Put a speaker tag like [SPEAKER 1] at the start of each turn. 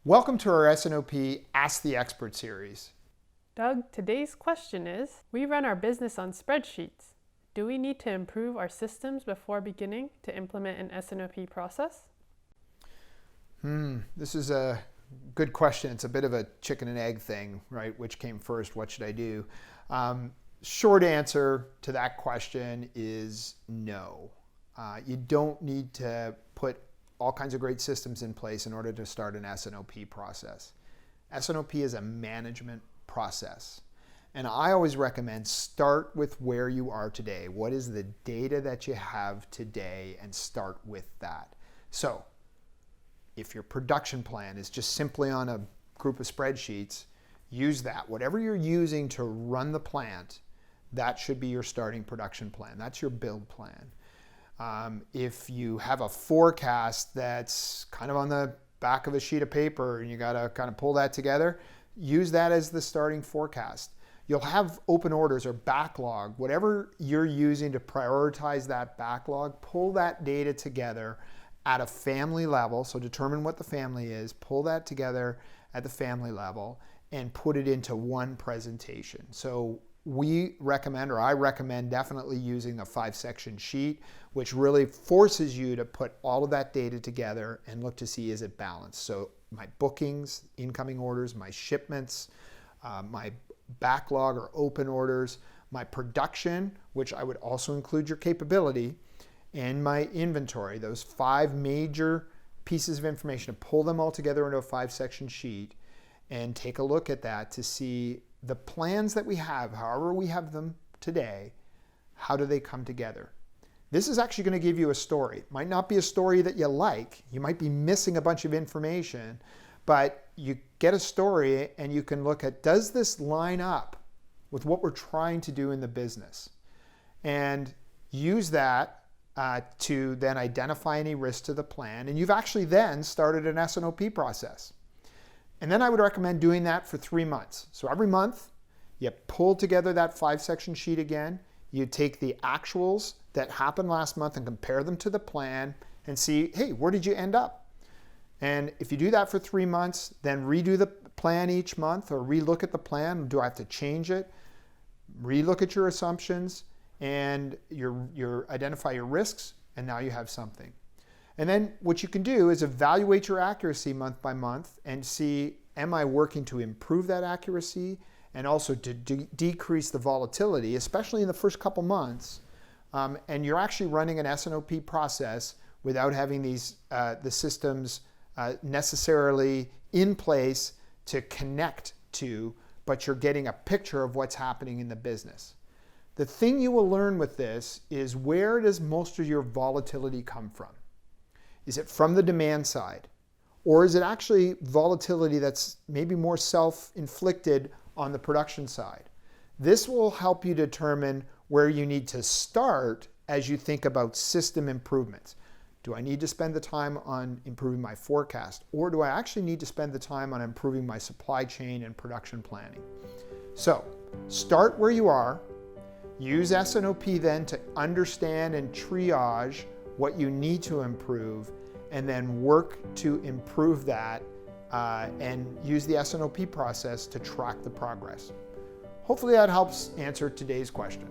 [SPEAKER 1] Welcome to our S&OP Ask the Expert series.
[SPEAKER 2] Doug, today's question is, we run our business on spreadsheets. Do we need to improve our systems before beginning to implement an S&OP process?
[SPEAKER 1] This is a good question. It's a bit of a chicken and egg thing, right? Which came first? What should I do? Short answer to that question is no. You don't need to put all kinds of great systems in place in order to start an S&OP process. S&OP is a management process. And I always recommend start with where you are today. What is the data that you have today, and start with that. So if your production plan is just simply on a group of spreadsheets, use that. Whatever you're using to run the plant, that should be your starting production plan. That's your build plan. If you have a forecast that's kind of on the back of a sheet of paper and you got to kind of pull that together, use that as the starting forecast. You'll have open orders or backlog, whatever you're using to prioritize that backlog, pull that data together at a family level. So determine what the family is, pull that together at the family level and put it into one presentation. So we recommend, or I recommend, definitely using a 5-section sheet, which really forces you to put all of that data together and look to see, is it balanced? So my bookings, incoming orders, my shipments, my backlog or open orders, my production, which I would also include your capability, and my inventory, those 5 major pieces of information, to pull them all together into a 5-section sheet and take a look at that to see the plans that we have, however we have them today, how do they come together? This is actually going to give you a story. It might not be a story that you like. You might be missing a bunch of information, but you get a story and you can look at, does this line up with what we're trying to do in the business? And use that to then identify any risks to the plan. And you've actually then started an S&OP process. And then I would recommend doing that for 3 months. So every month, you pull together that 5-section sheet again. You take the actuals that happened last month and compare them to the plan and see, hey, where did you end up? And if you do that for 3 months, then redo the plan each month or relook at the plan. Do I have to change it? Relook at your assumptions and identify your risks, and now you have something. And then what you can do is evaluate your accuracy month by month and see, am I working to improve that accuracy and also to decrease the volatility, especially in the first couple months. And you're actually running an S&OP process without having the systems necessarily in place to connect to, but you're getting a picture of what's happening in the business. The thing you will learn with this is, where does most of your volatility come from? Is it from the demand side? Or is it actually volatility that's maybe more self-inflicted on the production side? This will help you determine where you need to start as you think about system improvements. Do I need to spend the time on improving my forecast? Or do I actually need to spend the time on improving my supply chain and production planning? So start where you are. Use S&OP then to understand and triage what you need to improve, and then work to improve that and use the S&OP process to track the progress. Hopefully that helps answer today's question.